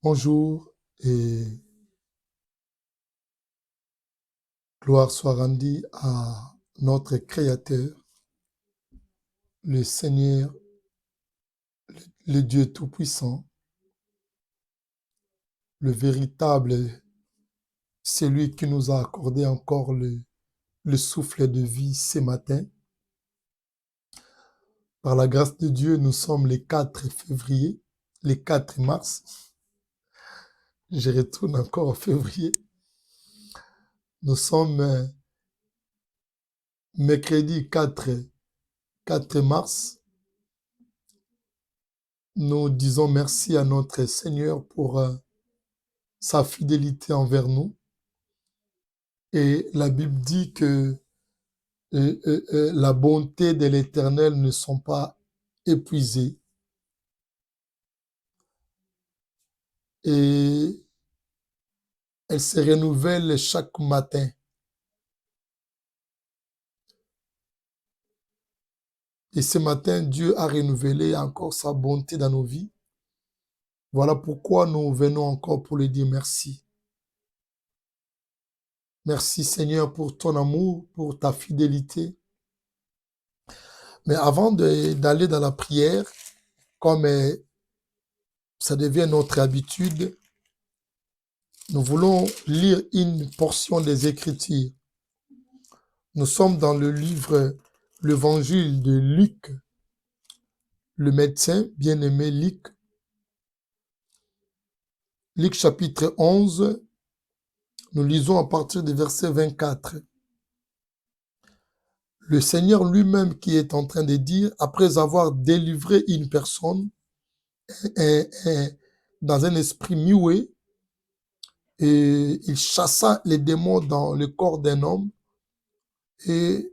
Bonjour et gloire soit rendue à notre Créateur, le Seigneur, le Dieu Tout-Puissant, le véritable, celui qui nous a accordé encore le souffle de vie ce matin. Par la grâce de Dieu, nous sommes le 4 février, le 4 mars. Je retourne encore au février. Nous sommes mercredi 4 mars. Nous disons merci à notre Seigneur pour sa fidélité envers nous. Et la Bible dit que la bonté de l'Éternel ne sont pas épuisées. Et elle se renouvelle chaque matin. Et ce matin, Dieu a renouvelé encore sa bonté dans nos vies. Voilà pourquoi nous venons encore pour lui dire merci. Merci Seigneur pour ton amour, pour ta fidélité. Mais avant d'aller dans la prière, comme ça devient notre habitude, nous voulons lire une portion des Écritures. Nous sommes dans le livre, l'évangile de Luc, le médecin bien-aimé Luc. Luc chapitre 11, nous lisons à partir du verset 24. Le Seigneur lui-même qui est en train de dire, après avoir délivré une personne dans un esprit muet, et il chassa les démons dans le corps d'un homme. Et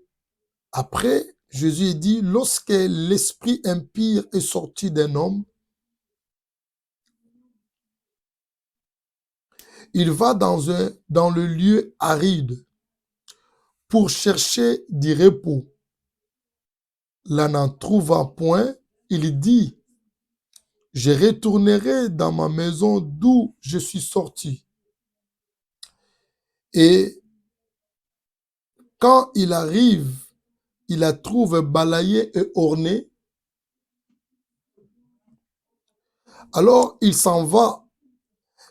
après, Jésus dit, lorsque l'esprit impur est sorti d'un homme, il va dans le lieu aride pour chercher du repos. Là n'en trouvant point, il dit, je retournerai dans ma maison d'où je suis sorti. Et quand il arrive, il la trouve balayée et ornée. Alors il s'en va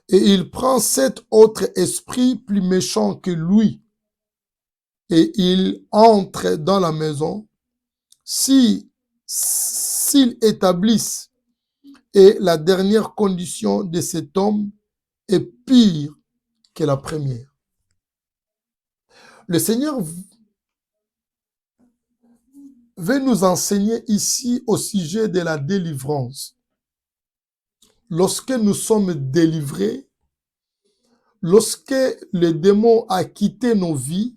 et il prend cet autre esprit plus méchant que lui et il entre dans la maison. S'ils établissent et la dernière condition de cet homme est pire que la première. Le Seigneur veut nous enseigner ici au sujet de la délivrance. Lorsque nous sommes délivrés, lorsque le démon a quitté nos vies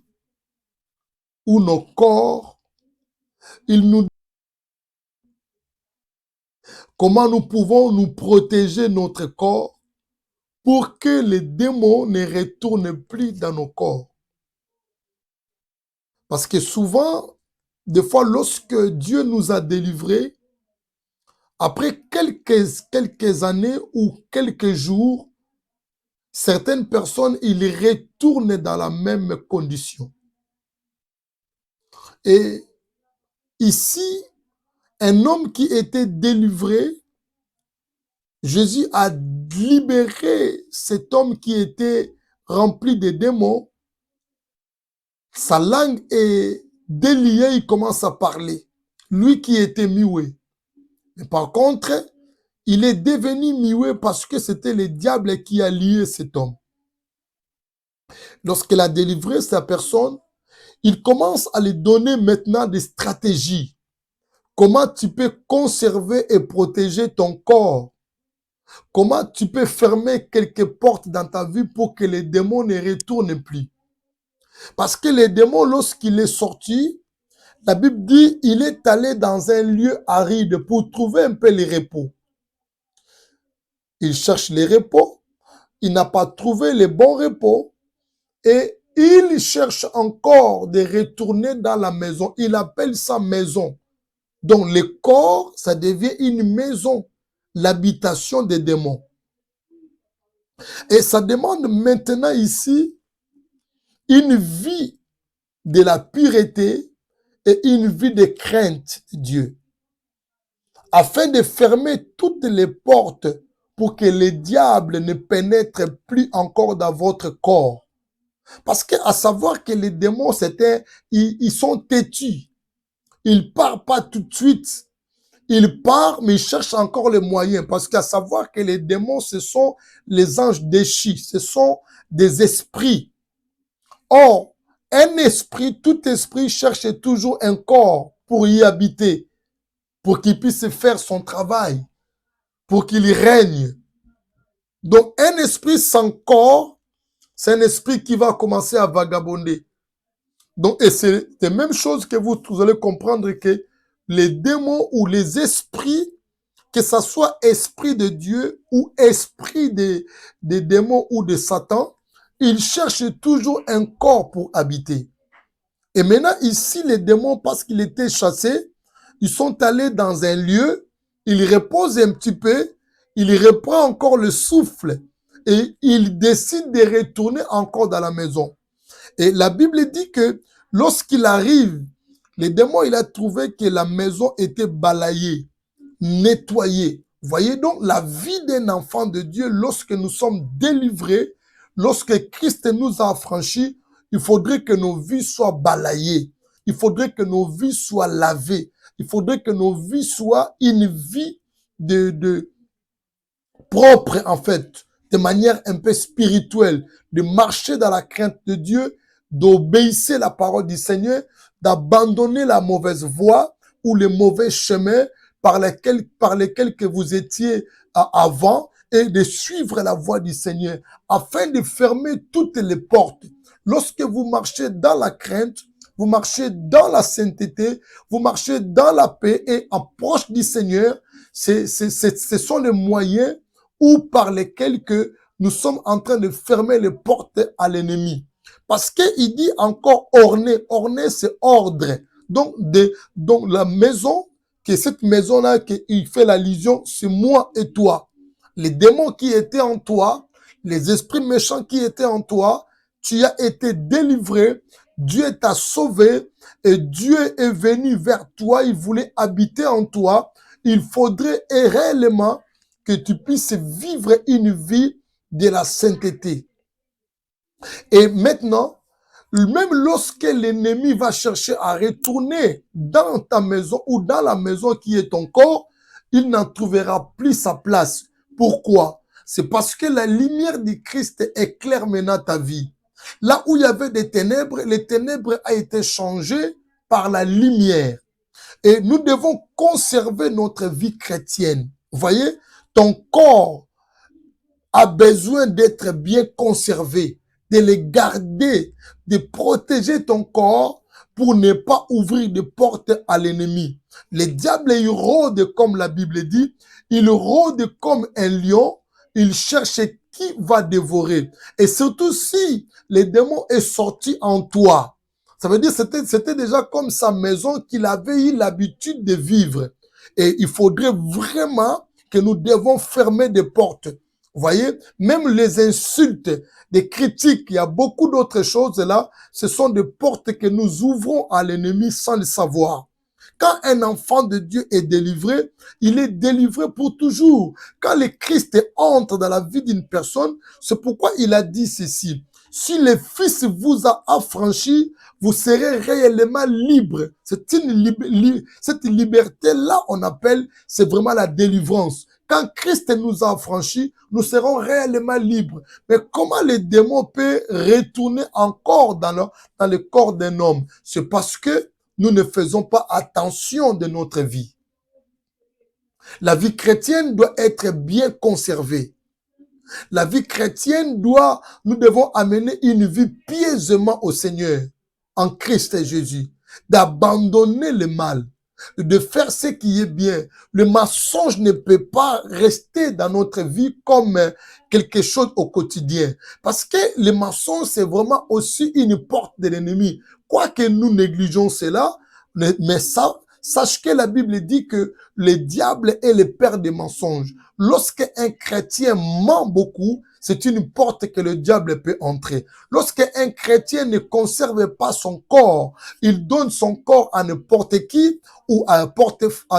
ou nos corps, il nous dit comment nous pouvons nous protéger notre corps pour que les démons ne retournent plus dans nos corps. Parce que souvent, des fois, lorsque Dieu nous a délivrés, après quelques années ou quelques jours, certaines personnes, ils retournent dans la même condition. Et ici, un homme qui était délivré, Jésus a libéré cet homme qui était rempli de démons. Sa langue est déliée, il commence à parler. Lui qui était muet. Mais par contre, il est devenu muet parce que c'était le diable qui a lié cet homme. Lorsqu'il a délivré sa personne, il commence à lui donner maintenant des stratégies. Comment tu peux conserver et protéger ton corps? Comment tu peux fermer quelques portes dans ta vie pour que les démons ne retournent plus? Parce que les démons, lorsqu'il est sorti, la Bible dit, il est allé dans un lieu aride pour trouver un peu le repos. Il cherche le repos, il n'a pas trouvé le bon repos et il cherche encore de retourner dans la maison. Il appelle ça maison. Donc le corps, ça devient une maison, l'habitation des démons. Et ça demande maintenant ici une vie de la pureté et une vie de crainte de Dieu, afin de fermer toutes les portes pour que le diable ne pénètre plus encore dans votre corps. Parce que à savoir que les démons, ils sont têtus. Ils partent pas tout de suite. Ils partent, mais ils cherchent encore les moyens. Parce qu'à savoir que les démons, ce sont les anges déchus. Ce sont des esprits. Or, un esprit, tout esprit cherche toujours un corps pour y habiter, pour qu'il puisse faire son travail, pour qu'il y règne. Donc, un esprit sans corps, c'est un esprit qui va commencer à vagabonder. Donc, et c'est la même chose que vous allez comprendre que les démons ou les esprits, que ce soit esprit de Dieu ou esprit des démons ou de Satan, ils cherchent toujours un corps pour habiter. Et maintenant, ici, les démons, parce qu'ils étaient chassés, ils sont allés dans un lieu, ils reposent un petit peu, ils reprennent encore le souffle et ils décident de retourner encore dans la maison. Et la Bible dit que lorsqu'il arrive, les démons, il a trouvé que la maison était balayée, nettoyée. Voyez donc la vie d'un enfant de Dieu lorsque nous sommes délivrés, lorsque Christ nous a affranchis, il faudrait que nos vies soient balayées. Il faudrait que nos vies soient lavées. Il faudrait que nos vies soient une vie de propre en fait, de manière un peu spirituelle, de marcher dans la crainte de Dieu, d'obéir la parole du Seigneur, d'abandonner la mauvaise voie ou les mauvais chemins par lesquels que vous étiez avant et de suivre la voie du Seigneur afin de fermer toutes les portes. Lorsque vous marchez dans la crainte, vous marchez dans la sainteté, vous marchez dans la paix et en proche du Seigneur, ce sont les moyens ou par lesquels que nous sommes en train de fermer les portes à l'ennemi. Parce qu'il dit encore orner. Orner, c'est ordre. Donc la maison, que cette maison-là, qu'il fait l'allusion, c'est moi et toi. Les démons qui étaient en toi, les esprits méchants qui étaient en toi, tu as été délivré, Dieu t'a sauvé et Dieu est venu vers toi, il voulait habiter en toi. Il faudrait réellement que tu puisses vivre une vie de la sainteté. Et maintenant, même lorsque l'ennemi va chercher à retourner dans ta maison ou dans la maison qui est ton corps, il n'en trouvera plus sa place. Pourquoi? C'est parce que la lumière du Christ éclaire maintenant ta vie. Là où il y avait des ténèbres, les ténèbres ont été changées par la lumière. Et nous devons conserver notre vie chrétienne. Vous voyez, ton corps a besoin d'être bien conservé, de le garder, de protéger ton corps pour ne pas ouvrir de porte à l'ennemi. Le diable, il rôde, comme la Bible dit, il rôde comme un lion, il cherche qui va dévorer. Et surtout si le démon est sorti en toi, ça veut dire que c'était déjà comme sa maison qu'il avait eu l'habitude de vivre. Et il faudrait vraiment que nous devons fermer des portes. Vous voyez, même les insultes, des critiques, il y a beaucoup d'autres choses là, ce sont des portes que nous ouvrons à l'ennemi sans le savoir. Quand un enfant de Dieu est délivré, il est délivré pour toujours. Quand le Christ entre dans la vie d'une personne, c'est pourquoi il a dit ceci. Si le Fils vous a affranchi, vous serez réellement libre. Cette liberté-là, on appelle, c'est vraiment la délivrance. Quand Christ nous a affranchis, nous serons réellement libres. Mais comment les démons peuvent retourner encore dans le corps d'un homme? C'est parce que nous ne faisons pas attention de notre vie. La vie chrétienne doit être bien conservée. La vie chrétienne nous devons amener une vie pieusement au Seigneur, en Christ Jésus, d'abandonner le mal, de faire ce qui est bien. Le mensonge ne peut pas rester dans notre vie comme quelque chose au quotidien. Parce que le mensonge, c'est vraiment aussi une porte de l'ennemi. Quoique nous négligeons cela, mais ça, sache que la Bible dit que le diable est le père des mensonges. Lorsqu'un chrétien ment beaucoup, c'est une porte que le diable peut entrer. Lorsqu'un chrétien ne conserve pas son corps, il donne son corps à n'importe qui ou à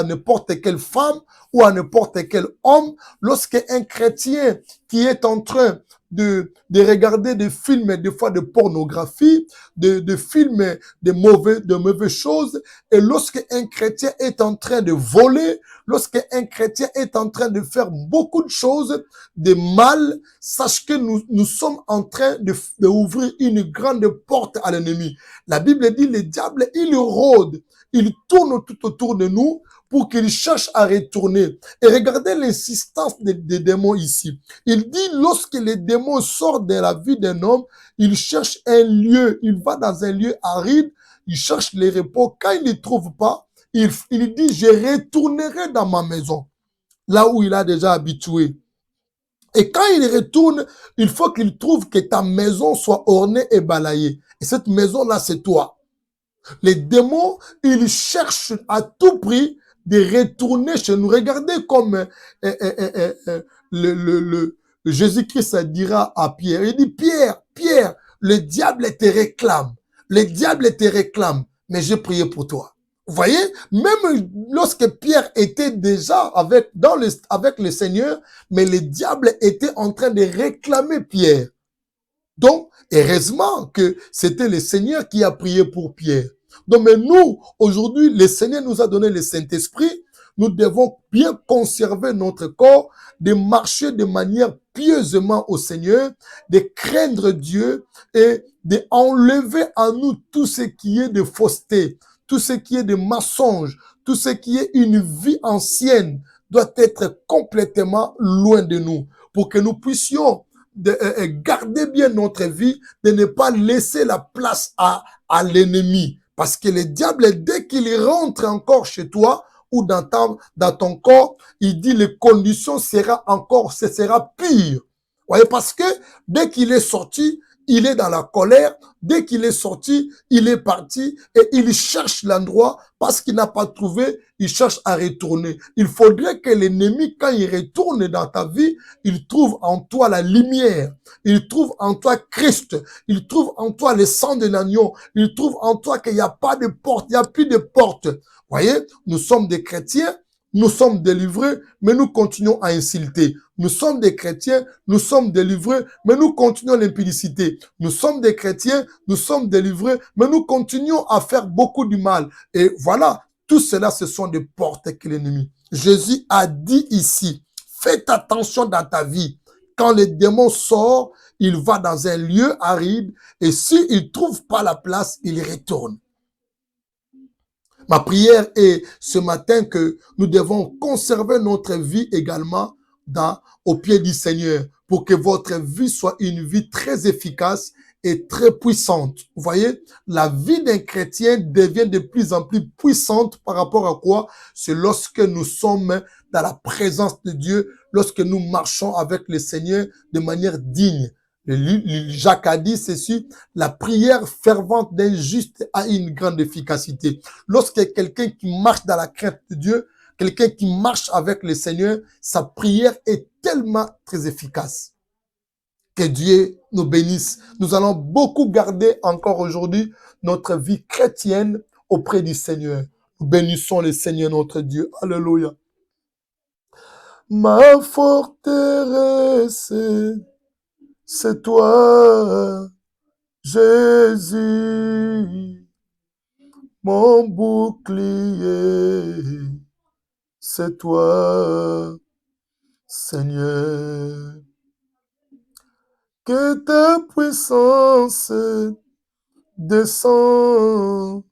n'importe quelle femme ou à n'importe quel homme. Lorsqu'un chrétien qui est en train de regarder des films, des fois de pornographie, de films de mauvaises choses, et lorsqu'un chrétien est en train de voler, lorsqu'un chrétien est en train de faire beaucoup de choses de mal, sache que nous sommes en train d'ouvrir une grande porte à l'ennemi. La Bible dit, le diable, il rôde, il tourne tout autour de nous pour qu'il cherche à retourner. Et regardez l'insistance des démons ici. Il dit, lorsque les démons sortent de la vie d'un homme, il cherche un lieu, il va dans un lieu aride, il cherche les repos. Quand il ne trouve pas, il dit, je retournerai dans ma maison, là où il a déjà habitué. Et quand il retourne, il faut qu'il trouve que ta maison soit ornée et balayée. Et cette maison-là, c'est toi. Les démons, ils cherchent à tout prix de retourner chez nous. Regardez comme le Jésus-Christ dira à Pierre. Il dit, Pierre, Pierre, le diable te réclame. Le diable te réclame. Mais j'ai prié pour toi. Vous voyez, même lorsque Pierre était déjà avec le Seigneur, mais le diable était en train de réclamer Pierre. Donc, heureusement que c'était le Seigneur qui a prié pour Pierre. Donc, mais nous, aujourd'hui, le Seigneur nous a donné le Saint-Esprit. Nous devons bien conserver notre corps, de marcher de manière pieusement au Seigneur, de craindre Dieu et d'enlever en nous tout ce qui est de fausseté, tout ce qui est de mensonge, tout ce qui est une vie ancienne doit être complètement loin de nous pour que nous puissions garder bien notre vie, de ne pas laisser la place à l'ennemi. Parce que le diable, dès qu'il rentre encore chez toi ou dans ton corps, il dit les conditions ce sera pire. Vous voyez, parce que dès qu'il est sorti, il est dans la colère. Dès qu'il est sorti, il est parti et il cherche l'endroit parce qu'il n'a pas trouvé, il cherche à retourner. Il faudrait que l'ennemi, quand il retourne dans ta vie, il trouve en toi la lumière. Il trouve en toi Christ. Il trouve en toi le sang de l'agneau. Il trouve en toi qu'il n'y a pas de porte, il n'y a plus de porte. Vous voyez, nous sommes des chrétiens. Nous sommes délivrés, mais nous continuons à insulter. Nous sommes des chrétiens, nous sommes délivrés, mais nous continuons l'impudicité. Nous sommes des chrétiens, nous sommes délivrés, mais nous continuons à faire beaucoup du mal. Et voilà, tout cela, ce sont des portes que l'ennemi. Jésus a dit ici, faites attention dans ta vie. Quand le démon sort, il va dans un lieu aride et s'il ne trouve pas la place, il retourne. Ma prière est ce matin que nous devons conserver notre vie également au pied du Seigneur pour que votre vie soit une vie très efficace et très puissante. Vous voyez, la vie d'un chrétien devient de plus en plus puissante par rapport à quoi? C'est lorsque nous sommes dans la présence de Dieu, lorsque nous marchons avec le Seigneur de manière digne. Jacques a dit ceci, la prière fervente d'un juste a une grande efficacité. Lorsque quelqu'un qui marche dans la crainte de Dieu, quelqu'un qui marche avec le Seigneur, sa prière est tellement très efficace. Que Dieu nous bénisse. Nous allons beaucoup garder encore aujourd'hui notre vie chrétienne auprès du Seigneur. Nous bénissons le Seigneur notre Dieu. Alléluia. Ma forteresse, c'est toi, Jésus, mon bouclier, c'est toi, Seigneur. Que ta puissance descend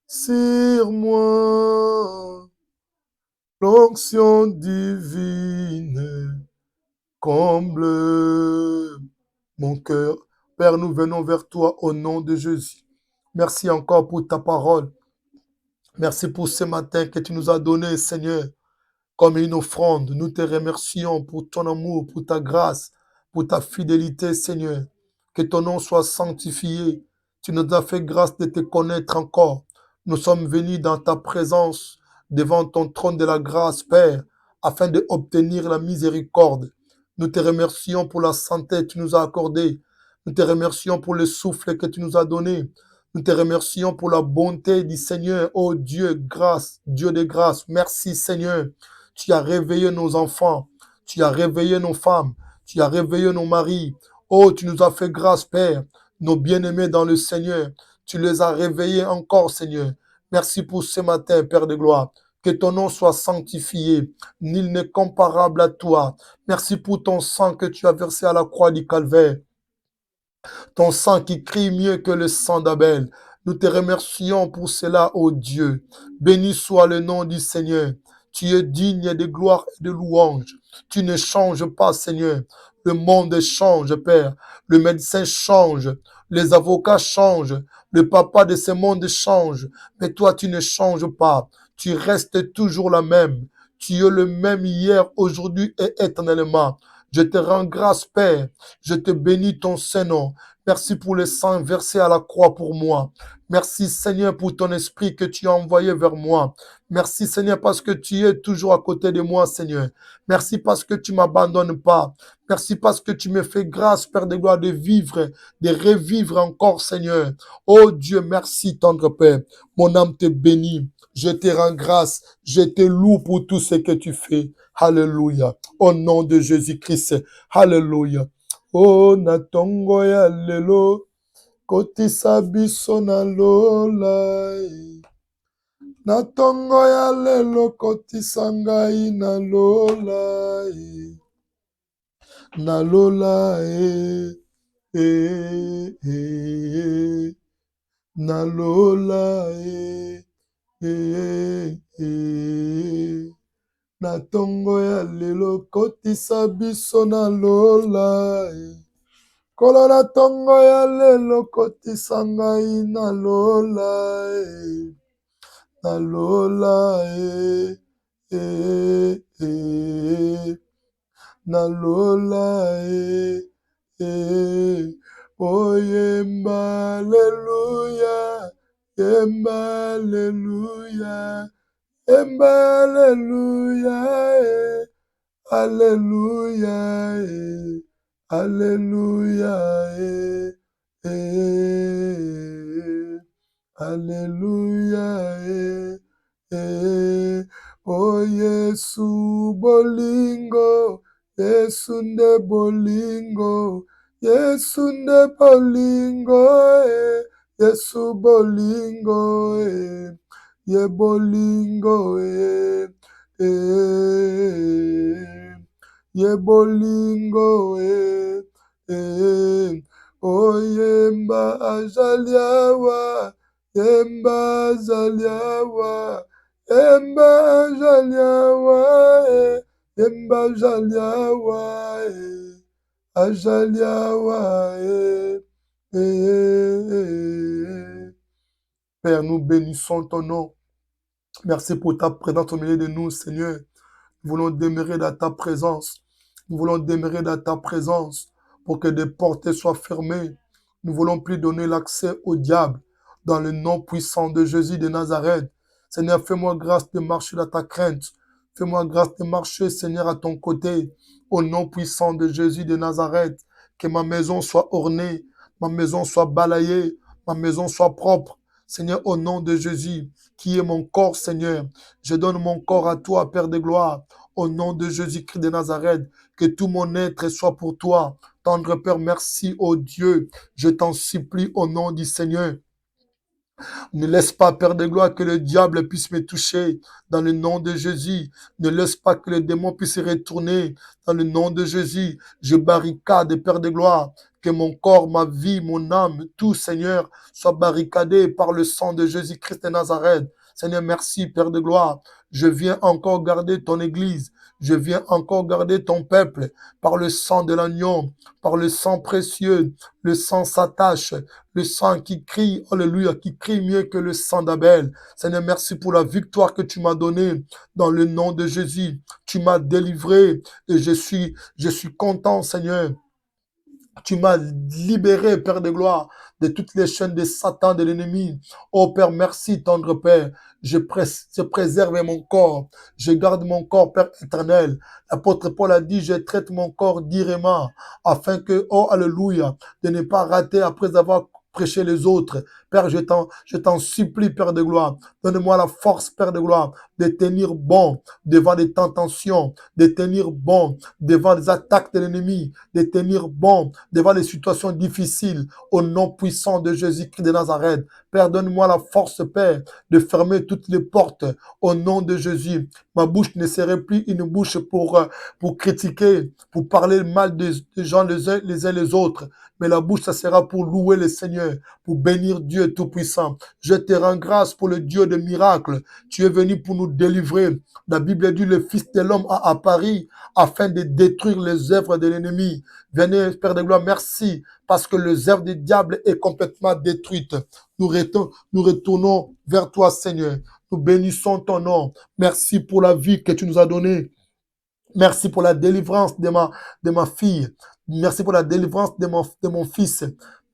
sur moi, l'onction divine comble mon cœur. Père, nous venons vers toi au nom de Jésus. Merci encore pour ta parole. Merci pour ce matin que tu nous as donné, Seigneur, comme une offrande. Nous te remercions pour ton amour, pour ta grâce, pour ta fidélité, Seigneur. Que ton nom soit sanctifié. Tu nous as fait grâce de te connaître encore. Nous sommes venus dans ta présence, devant ton trône de la grâce, Père, afin d'obtenir la miséricorde. Nous te remercions pour la santé que tu nous as accordée. Nous te remercions pour le souffle que tu nous as donné. Nous te remercions pour la bonté du Seigneur. Oh Dieu, grâce, Dieu de grâce. Merci Seigneur. Tu as réveillé nos enfants. Tu as réveillé nos femmes. Tu as réveillé nos maris. Oh, tu nous as fait grâce, Père. Nos bien-aimés dans le Seigneur. Tu les as réveillés encore, Seigneur. Merci pour ce matin, Père de gloire. Que ton nom soit sanctifié. Nul n'est comparable à toi. Merci pour ton sang que tu as versé à la croix du calvaire. Ton sang qui crie mieux que le sang d'Abel. Nous te remercions pour cela, ô Dieu. Béni soit le nom du Seigneur. Tu es digne de gloire et de louange. Tu ne changes pas, Seigneur. Le monde change, Père. Le médecin change. Les avocats changent. Le papa de ce monde change. Mais toi, tu ne changes pas. Tu restes toujours la même. Tu es le même hier, aujourd'hui et éternellement. Je te rends grâce, Père. Je te bénis ton Saint-Nom. Merci pour le sang versé à la croix pour moi. Merci Seigneur pour ton esprit que tu as envoyé vers moi. Merci Seigneur parce que tu es toujours à côté de moi Seigneur. Merci parce que tu ne m'abandonnes pas. Merci parce que tu me fais grâce Père de gloire de vivre, de revivre encore Seigneur. Oh Dieu, merci tendre Père. Mon âme te bénit. Je te rends grâce. Je te loue pour tout ce que tu fais. Alléluia. Au nom de Jésus-Christ. Alléluia. Oh, natongo ya lelo, kotisa biso na lola. Natongo ya lelo, kotisa ngai na lola. Na lola, na lola, Natongo ya lelo, kotisa biso na lola. Kola na tongo ya lelo kotisa ngai na lola na lola na lola oh yemba aleluya yemba aleluya yemba aleluya aleluya Alléluia, Alléluia, oh Yesu bolingo, Yesu nde bolingo, Yesu nde bolingo, Yesu bolingo, ye bolingo, ye bolingo oh yemba azaliawa yemba azaliawa yemba azaliawa yemba azaliawa azaliawa Père, nous bénissons ton nom. Merci pour ta présence au milieu de nous, Seigneur. Nous voulons demeurer dans ta présence. Nous voulons demeurer dans ta présence pour que des portes soient fermées. Nous ne voulons plus donner l'accès au diable dans le nom puissant de Jésus de Nazareth. Seigneur, fais-moi grâce de marcher dans ta crainte. Fais-moi grâce de marcher, Seigneur, à ton côté. Au nom puissant de Jésus de Nazareth, que ma maison soit ornée, ma maison soit balayée, ma maison soit propre. Seigneur, au nom de Jésus, qui est mon corps, Seigneur, je donne mon corps à toi, Père de gloire. Au nom de Jésus-Christ de Nazareth, que tout mon être soit pour toi. Tendre Père, merci, ô Dieu. Je t'en supplie au nom du Seigneur. Ne laisse pas, Père de gloire, que le diable puisse me toucher dans le nom de Jésus. Ne laisse pas que le démon puisse se retourner dans le nom de Jésus. Je barricade, Père de gloire, que mon corps, ma vie, mon âme, tout, Seigneur, soit barricadé par le sang de Jésus-Christ de Nazareth. Seigneur, merci, Père de gloire. Je viens encore garder ton Église. Je viens encore garder ton peuple par le sang de l'agneau, par le sang précieux. Le sang s'attache, le sang qui crie, alléluia, qui crie mieux que le sang d'Abel. Seigneur, merci pour la victoire que tu m'as donnée dans le nom de Jésus. Tu m'as délivré et je suis content, Seigneur, Tu m'as libéré, Père de gloire, de toutes les chaînes de Satan, de l'ennemi. Oh Père, merci, tendre Père. Je préserve mon corps. Je garde mon corps, Père éternel. L'apôtre Paul a dit, je traite mon corps d'irrément, afin que, oh Alléluia, de ne pas rater après avoir prêché les autres. Père, je t'en supplie, Père de gloire. Donne-moi la force, Père de gloire, de tenir bon devant des tentations, de tenir bon devant des attaques de l'ennemi, de tenir bon devant les situations difficiles, au nom puissant de Jésus-Christ de Nazareth. Père, donne-moi la force, Père, de fermer toutes les portes au nom de Jésus. Ma bouche ne serait plus une bouche pour critiquer, pour parler mal des gens les uns les autres, mais la bouche, ça sera pour louer le Seigneur, pour bénir Dieu Tout-Puissant. Je te rends grâce pour le Dieu de miracles. Tu es venu pour nous délivrer. La Bible dit, le Fils de l'homme a apparu afin de détruire les œuvres de l'ennemi. Venez, Père de gloire, merci, parce que les œuvres du diable est complètement détruite. Nous retournons vers toi, Seigneur. Nous bénissons ton nom. Merci pour la vie que tu nous as donnée. Merci pour la délivrance de ma fille. Merci pour la délivrance de mon fils.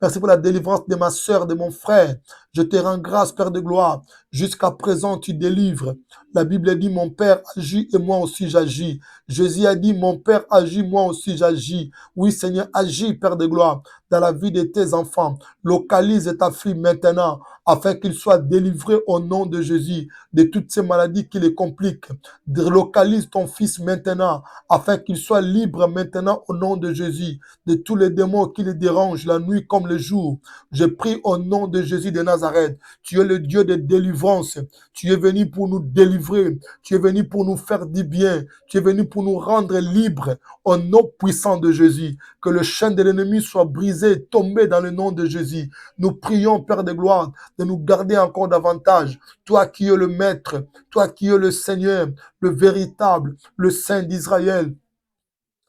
Merci pour la délivrance de ma soeur, de mon frère. Je te rends grâce, Père de gloire. Jusqu'à présent, tu délivres. La Bible dit, mon Père agit et moi aussi j'agis. Jésus a dit, mon Père agit, moi aussi j'agis. Oui, Seigneur, agis, Père de gloire, dans la vie de tes enfants. Localise ta fille maintenant, afin qu'il soit délivré au nom de Jésus de toutes ces maladies qui les compliquent. Localise ton fils maintenant, afin qu'il soit libre maintenant au nom de Jésus, de tous les démons qui le dérangent la nuit comme le jour. Je prie au nom de Jésus de Nazareth. Tu es le Dieu de délivrance. Tu es venu pour nous délivrer. Tu es venu pour nous faire du bien. Tu es venu pour nous rendre libres au nom puissant de Jésus. Que le chêne de l'ennemi soit brisé, tombé dans le nom de Jésus. Nous prions, Père de gloire, de nous garder encore davantage. Toi qui es le Maître, toi qui es le Seigneur, le véritable, le Saint d'Israël,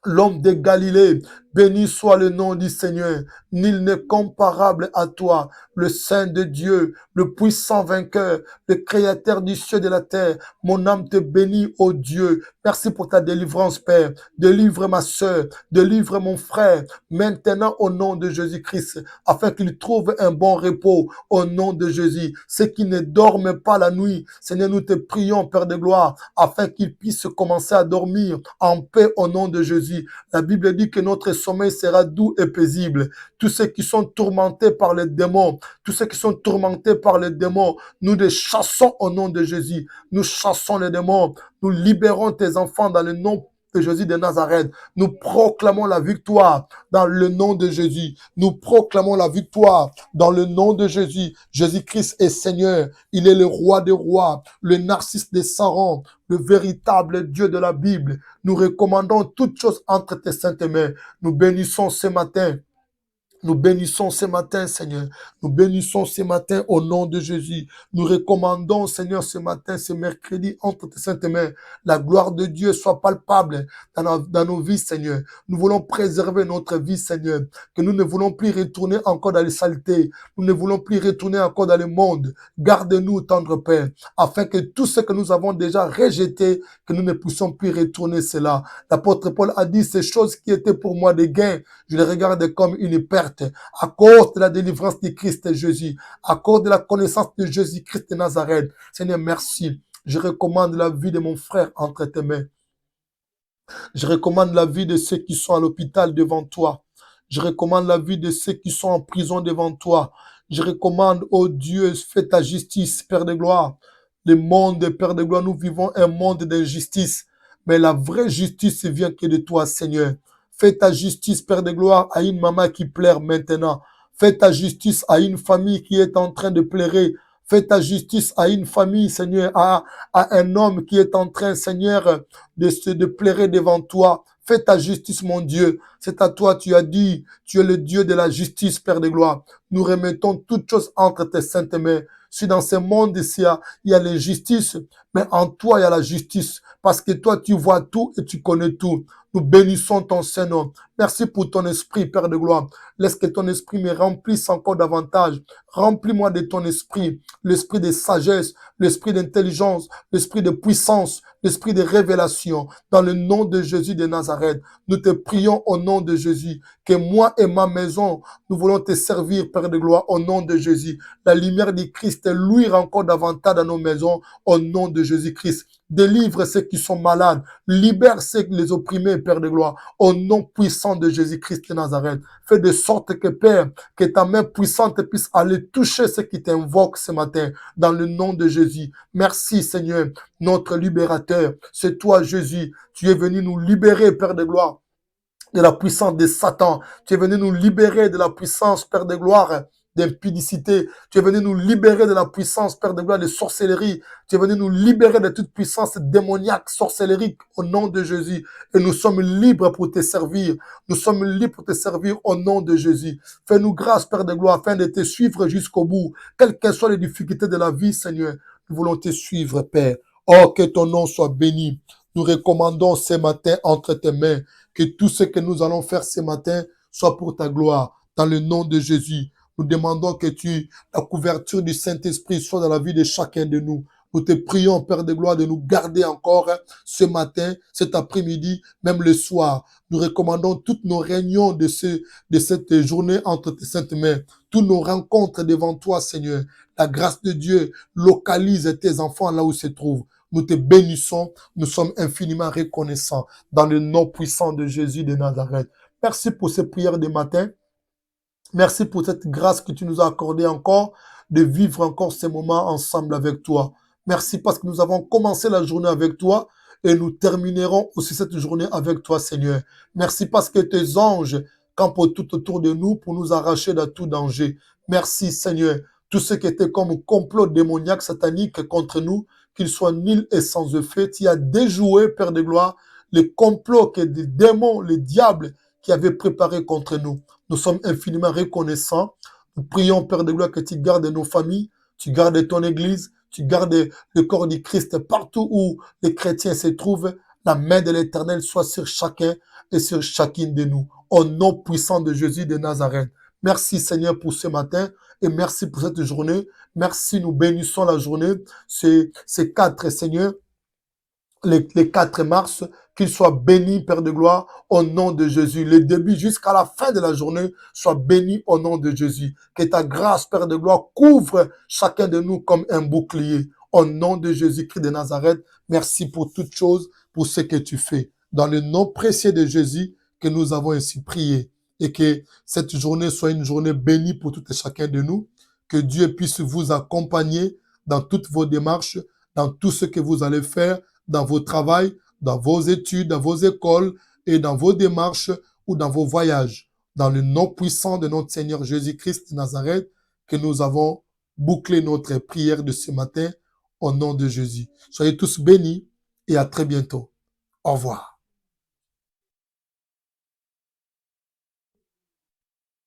l'homme de Galilée, béni soit le nom du Seigneur. Nul n'est comparable à toi, le Saint de Dieu, le puissant vainqueur, le créateur du ciel et de la terre. Mon âme te bénit, ô Dieu. Merci pour ta délivrance, Père. Délivre ma sœur, délivre mon frère, maintenant au nom de Jésus-Christ, afin qu'il trouve un bon repos au nom de Jésus. Ceux qui ne dorment pas la nuit, Seigneur, nous te prions, Père de gloire, afin qu'ils puissent commencer à dormir en paix au nom de Jésus. La Bible dit que notre sommeil sera doux et paisible. Tous ceux qui sont tourmentés par les démons, tous ceux qui sont tourmentés par les démons, nous les chassons au nom de Jésus. Nous chassons les démons. Nous libérons tes enfants dans le nom de Jésus de Nazareth. Nous proclamons la victoire dans le nom de Jésus. Nous proclamons la victoire dans le nom de Jésus. Jésus-Christ est Seigneur. Il est le roi des rois, le narcisse des sarons, le véritable Dieu de la Bible. Nous recommandons toutes choses entre tes saintes mains. Nous bénissons ce matin. Nous bénissons ce matin, Seigneur. Nous bénissons ce matin au nom de Jésus. Nous recommandons, Seigneur, ce matin, ce mercredi, entre tes saintes mains. La gloire de Dieu soit palpable dans nos vies, Seigneur. Nous voulons préserver notre vie, Seigneur. Que nous ne voulons plus retourner encore dans les saletés. Nous ne voulons plus retourner encore dans le monde. Garde-nous, tendre Père, afin que tout ce que nous avons déjà rejeté, que nous ne puissions plus retourner cela. L'apôtre Paul a dit, ces choses qui étaient pour moi des gains, je les regarde comme une perte à cause de la délivrance de Christ Jésus, à cause de la connaissance de Jésus-Christ de Nazareth. Seigneur, merci. Je recommande la vie de mon frère entre tes mains. Je recommande la vie de ceux qui sont à l'hôpital devant toi. Je recommande la vie de ceux qui sont en prison devant toi. Je recommande, oh Dieu, fais ta justice, Père de gloire. Le monde, Père de gloire, nous vivons un monde d'injustice. Mais la vraie justice vient que de toi, Seigneur. Fais ta justice, Père de gloire, à une maman qui pleure maintenant. Fais ta justice à une famille qui est en train de pleurer. Fais ta justice à une famille, Seigneur, à un homme qui est en train, Seigneur, de pleurer devant toi. Fais ta justice, mon Dieu. C'est à toi, tu as dit, tu es le Dieu de la justice, Père de gloire. Nous remettons toutes choses entre tes saintes mains. Si dans ce monde ici, il y a l'injustice, mais en toi, il y a la justice. Parce que toi, tu vois tout et tu connais tout. Nous bénissons ton Saint-Nom. Merci pour ton esprit, Père de gloire. Laisse que ton esprit me remplisse encore davantage. Remplis-moi de ton esprit, l'esprit de sagesse, l'esprit d'intelligence, l'esprit de puissance, l'esprit de révélation. Dans le nom de Jésus de Nazareth, nous te prions au nom de Jésus, que moi et ma maison, nous voulons te servir, Père de gloire, au nom de Jésus. La lumière du Christ luire encore davantage dans nos maisons, au nom de Jésus-Christ. Délivre ceux qui sont malades. Libère ceux qui les opprimés, Père de gloire, au nom puissant de Jésus-Christ de Nazareth. Fais de sorte que, Père, que ta main puissante puisse aller toucher ceux qui t'invoquent ce matin, dans le nom de Jésus. Merci, Seigneur, notre libérateur. C'est toi, Jésus. Tu es venu nous libérer, Père de gloire, de la puissance de Satan. Tu es venu nous libérer de la puissance, Père de gloire, d'impudicité. Tu es venu nous libérer de la puissance, Père de gloire, de sorcellerie. Tu es venu nous libérer de toute puissance démoniaque, sorcellerie, au nom de Jésus. Et nous sommes libres pour te servir. Nous sommes libres pour te servir au nom de Jésus. Fais-nous grâce, Père de gloire, afin de te suivre jusqu'au bout. Quelles que soient les difficultés de la vie, Seigneur, nous voulons te suivre, Père. Oh, que ton nom soit béni. Nous recommandons ce matin entre tes mains que tout ce que nous allons faire ce matin soit pour ta gloire. Dans le nom de Jésus, nous demandons que la couverture du Saint-Esprit soit dans la vie de chacun de nous. Nous te prions, Père de gloire, de nous garder encore ce matin, cet après-midi, même le soir. Nous recommandons toutes nos réunions de cette journée entre tes saintes mains. Toutes nos rencontres devant toi, Seigneur. La grâce de Dieu localise tes enfants là où ils se trouvent. Nous te bénissons, nous sommes infiniment reconnaissants dans le nom puissant de Jésus de Nazareth. Merci pour ces prières de matin. Merci pour cette grâce que tu nous as accordée encore de vivre encore ces moments ensemble avec toi. Merci parce que nous avons commencé la journée avec toi et nous terminerons aussi cette journée avec toi, Seigneur. Merci parce que tes anges campent tout autour de nous pour nous arracher de tout danger. Merci, Seigneur. Tout ce qui était comme complot démoniaque, satanique contre nous, qu'il soit nul et sans effet, tu as déjoué, Père de gloire, les complots que des démons, les diables qui avaient préparés contre nous. Nous sommes infiniment reconnaissants. Nous prions, Père de gloire, que tu gardes nos familles, tu gardes ton Église, tu gardes le corps du Christ partout où les chrétiens se trouvent. La main de l'Éternel soit sur chacun et sur chacune de nous. Au nom puissant de Jésus de Nazareth. Merci, Seigneur, pour ce matin et merci pour cette journée. Merci, nous bénissons la journée. Ces 4, Seigneur, les 4 mars, qu'il soit béni, Père de gloire, au nom de Jésus. Le début jusqu'à la fin de la journée, soit béni au nom de Jésus. Que ta grâce, Père de gloire, couvre chacun de nous comme un bouclier. Au nom de Jésus-Christ de Nazareth, merci pour toutes choses, pour ce que tu fais. Dans le nom précieux de Jésus, que nous avons ainsi prié. Et que cette journée soit une journée bénie pour tout et chacun de nous. Que Dieu puisse vous accompagner dans toutes vos démarches, dans tout ce que vous allez faire, dans vos travails, dans vos études, dans vos écoles et dans vos démarches ou dans vos voyages. Dans le nom puissant de notre Seigneur Jésus-Christ de Nazareth, que nous avons bouclé notre prière de ce matin au nom de Jésus. Soyez tous bénis et à très bientôt. Au revoir.